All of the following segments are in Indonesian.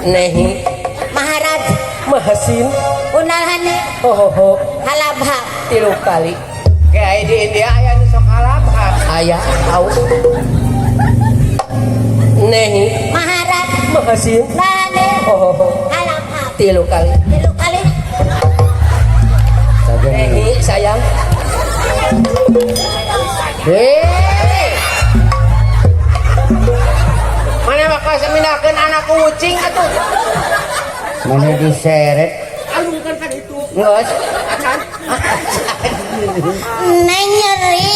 Nehi Maharaj Mahasin Unalhane Hohoho Halabha 3 kali kayak di India aya nu sok halabha ayah tahu Nehi Maharaj Mahasin Unalhane Hohoho Halabha 3 kali 3 kali Nehi sayang mana bakal seminakeun anak kucing atuh mana diseret alungkan kan itu ngeus acan Neng nyeri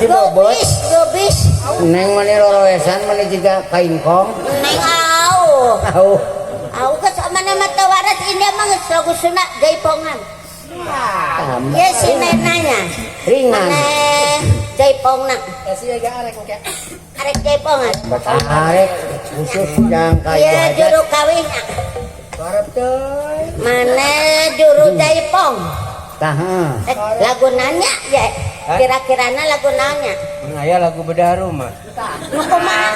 dibobot Gobis neng mana roroesan mana juga kaingkong Neng au tahu Au ke mana mata waras ini mah geus lagu sunat jaipongan ya si nenanya ringan mana jaipongna kasih aja arek engke arek jaipongan batarik khusus yang ya kayu aja juru kawinna barep teh mana juru jaipong taha lagu nanya ya kira-kirana lagu nanya aya lagu bedah rumah nu kumaha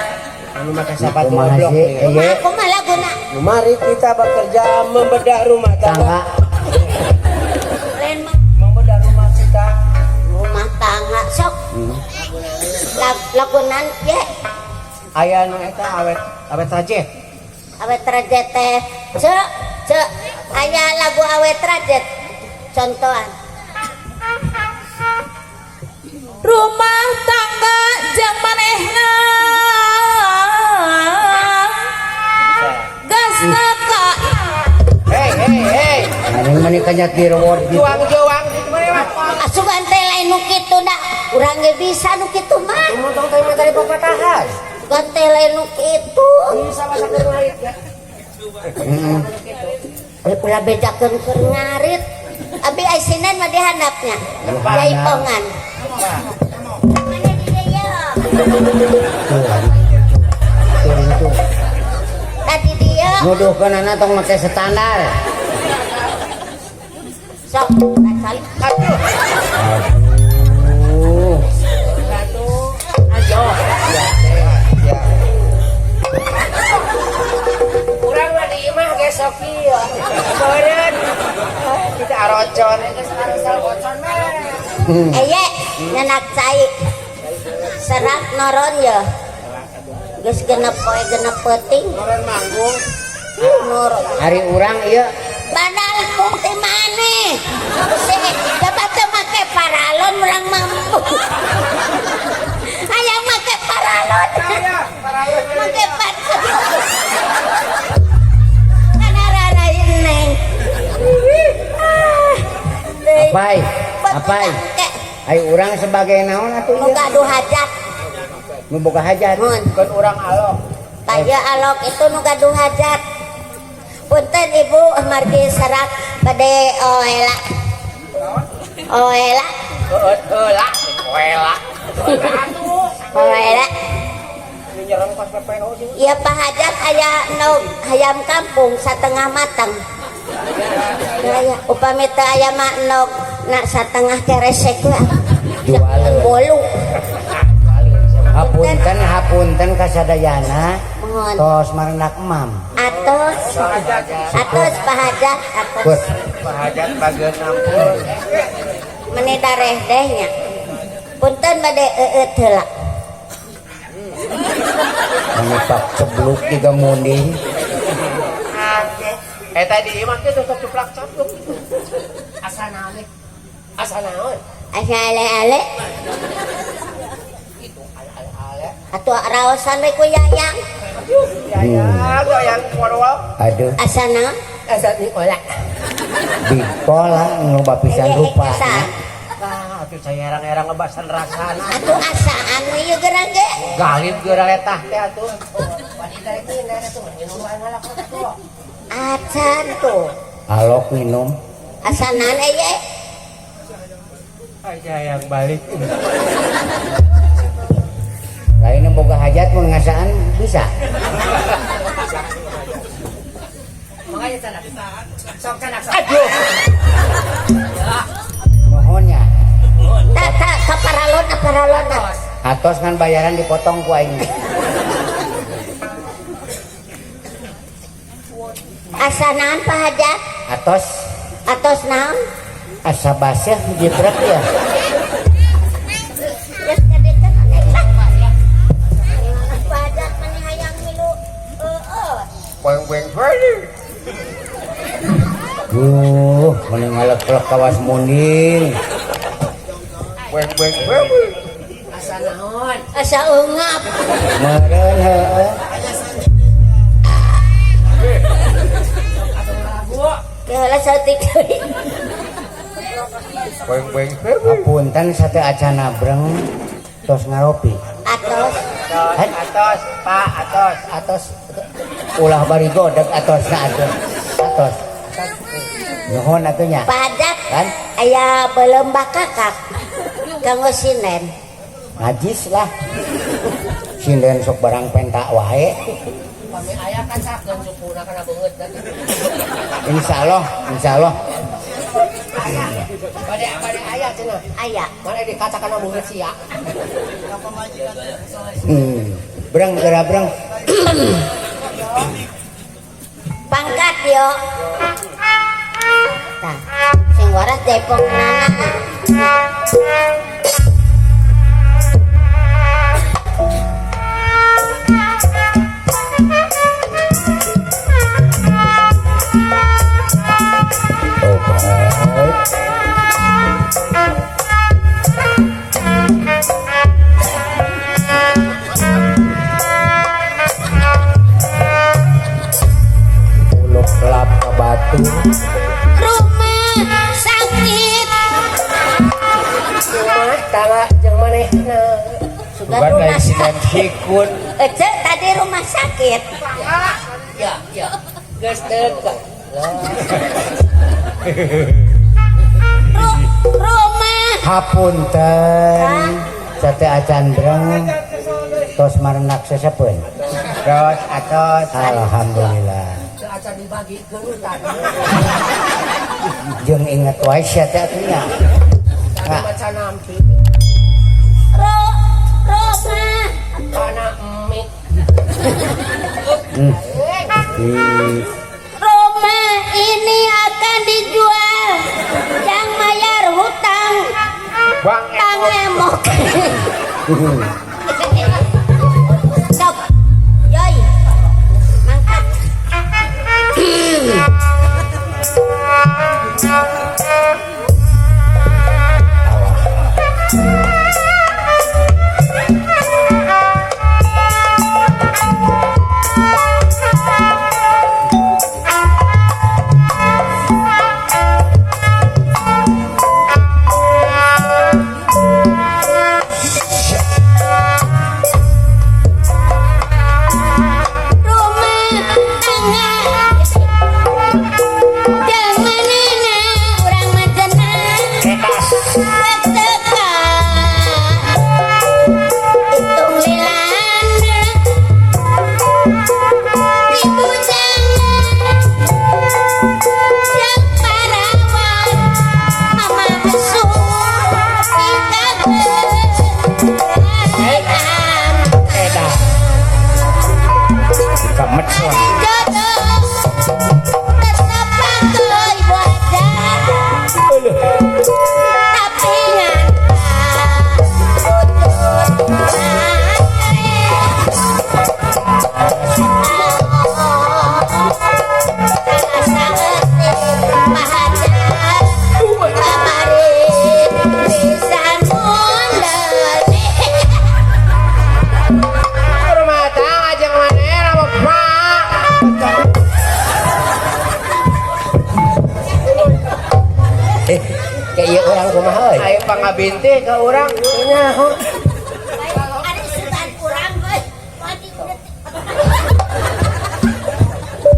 anu make sepatu kumaha goblok sih nih. ieu kumaha laguna Mari kita bekerja membedah rumah tangga lain mah membedah rumah kita rumah tangga sok lagunan ya aya nu eta awet rajet awet rajet teh cek aya lagu awet rajet contohan rumah tangga jeung manehna gasna ka hei neng mana kanyat di reward gitu juang gitu mah asugan teh lain nu kitu da urang ge bisa nu kitu mah motong teh mah tadi papatahan gan teh lain nu kitu bisa masak keur ngait ya ulah bedakeun keur ngarit abi aisinan mah dihandapnya jaipongan mana di dieu tadi dia nuduhkeun anak tong make standar sok asal aduh urang mah di imah ge Sofia beureun kita arocon geus arosal ocon mah eye nyenak cai serat noron ya geus genep poe genep peuting orang manggung noron hari urang ieu badal kung ti maneh sih dapat teu make paralon urang mampu aya make paralon make paralon kana rarain neng apai apai ayo urang sebagai naon atuh nu ieu gaduh hajat nu boga hajat mun kan orang alok taya alok itu nu gaduh hajat punten ibu margi serat bade oela heula oela ini nyerang pas PPO sih iya pak hajat aya no hayam kampung satengah matang aya upami teu aya mah nog nak satengah keresek lah jual bolu hapunten kasadayana mohon tos marendak emam atos pak hajat atos Put. hajat bageun ampun meni dareh dehnya punten bade eueut heula manipak cebluk tiga munding tadi imah teh tutup cuplak capluk asa naon asa ale-ale itu ale atuh raosan we ku yayang ya goyang forward aduh asana asa Nikola bipola nyoba pisan rupa atuh saya erang-erang ngebasan rasana atuh asaan we ieu gerang ge galin geura letah teh atuh wanita itu nenek tuh minum wae ngalak tuh acan tuh alok minum asanan eye aja yang balik lain boga hajat mun ngasaan bisa makanya sana sok kana aduh mohonnya tak kaparalon atos kan bayaran dipotong ku aing Asa naon Pak Hajat? atos naon? asa basah jebrak ya. Geus kadekeun aneh lah. Pak Hajat mani hayang milu Weng bali. Mending ngalek-lek kawas munding. Weng bali. Asa naon? asa eungap. Meureun heueuh. Keula sautik deui. Weng bali. Hapunten sateu acana breng tos ngaropi. Atos. Atos, Pak, atos. Ulah bari godeg atosna atos. Nuhun atuh nya. Pak Hajat Kan aya beuleum bakakak. Kanggo sinen. najis lah. Sinden sok barang penta wae. Kami aya kan sakeun supuna kana beungeut dan. Insyaallah. Bade aya cenah. Aya. Mana dikaca kana beungeut sia. Breng geura breng. Pangkat yo. Tah, sing waras jaipongnana. Uluk kelap ke batu. Rumah sakit. Rumah tangga jeung manehna. Sudah Bukan rumah lain sinden sakit. sikun. Tadi rumah sakit. Ya. Geus teu. Rumah. Hapunten. Sate acan breng. Tos marenak sesepeun. Terus atos. Alhamdulillah. Teu acan dibagikeun utan. Jeung inget wae sia teh atunya. Tadi maca nampi Rumah. kana emi. Rumah ini akan dijual. Yang bayar hutang. Bang Tang emok. Sok. Yoi. Mangkat. Kayak orang kumaha euy. Ayo pangabinti ke urang. Nyaho. Ada setan kurang, euy.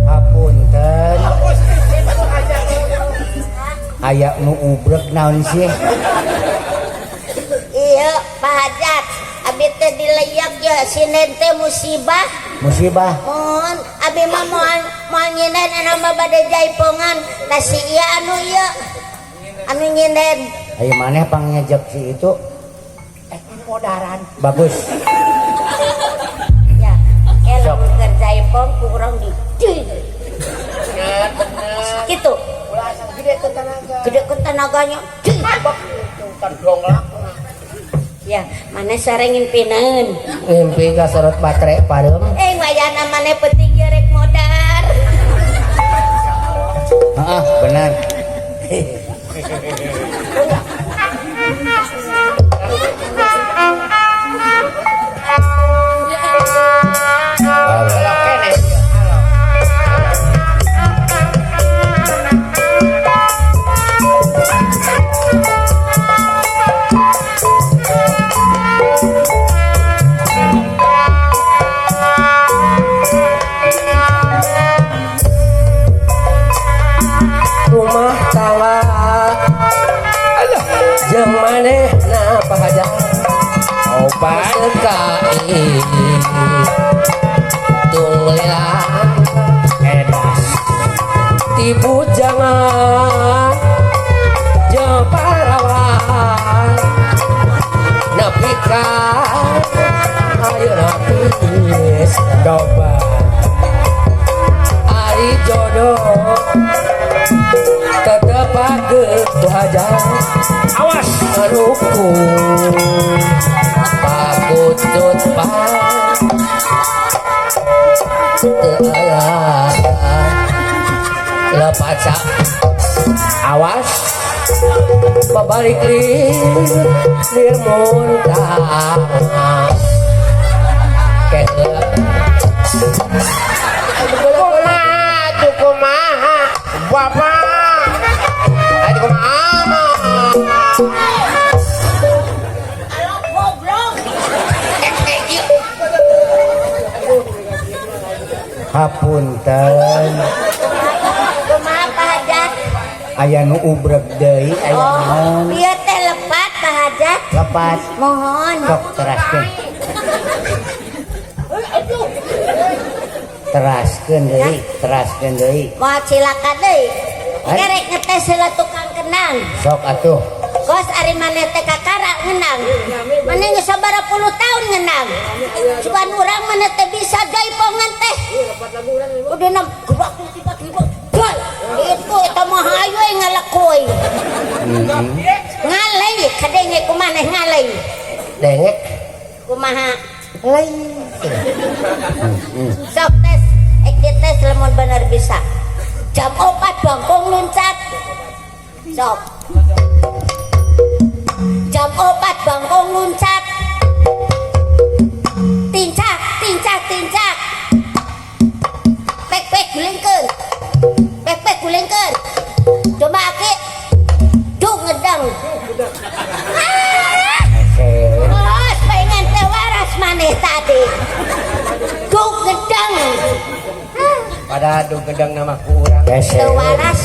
Hapunten. Aya nu ubrek naon sih? Iya, Pak Hajat. Abi teh dileyak ya sinen teh musibah. Musibah. Mohon abi mah moal nyinen anu mah bade jaipongan. Da si ieu anu ieu. Anu nyinen. Ayo maneh pangejek si itu. Modaran. Bagus. Ya, elok keur jaipong kurang di. Ya, gitu. Ulah asa gede teu tenaga. Gede ke tenaganya. Abak itu kan donglak. Ya, mana sarengin pineun. Mimpi kasorot baterai pareum. Wayana mana penting gerek modar. Benar. Rumah tangga jeung manehna pahaja obat sekai tunglila edas tipu jangan jeung parawan nepi ka ayeuna geus doba ari jodoh tetep pake tuhaja awas ngerukung pakutut pak lepat sak awas pabalik lir muntah keheula Kumaha bapak ayo kumaha Hapunten. Kumaha Pak Hajat? Aya nu ubrek deui aya naon. Ieu teh lepat Pak Hajat. Lepas Mohon. sok teraskeun. Teraskeun deui. Moal cilaka deui. Kerek ngetes heula tukang kenang. Sok atuh. Kos ari maneh teh kakara ngenang. Maneh geus sabaraha puluh taun ngenang. Cuman urang maneh teh bisa jaipongan teh. Udah nam gebak tiba-tiba. Gal. Itu eta mah hayu ngalakoy. Ngalei kadenge kumaneh ngalei. dengek Kumaha? Lain. Sok tes, tes lemon bener bisa. Jam 4 bangkong luncat. Sok. Jam 4 bangkong luncat. Tincak, tincak, tincak. Pek gulingkeun. Pek gulingkeun. Coba aki. Duh ngedang. Bos pengen teh waras maneh tadi. Duh ngedang. pada adu gedang nama ku urang Teu waras.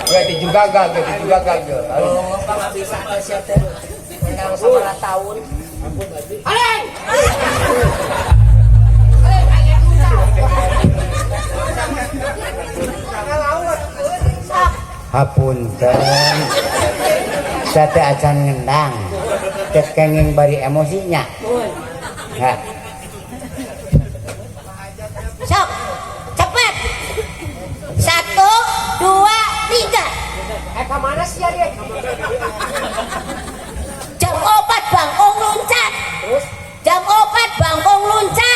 berarti juga gagal Ngomong bisa ke siap teh menang sabaraha tahun. Hapunten. Saya teh acan ngendang. Cek kenging bari emosinya. Ya. Sok, cepet. 1, 2, 3. Kemana sih ya dia? Jam 4 bangkong luncat. Jam 4 bangkong luncat.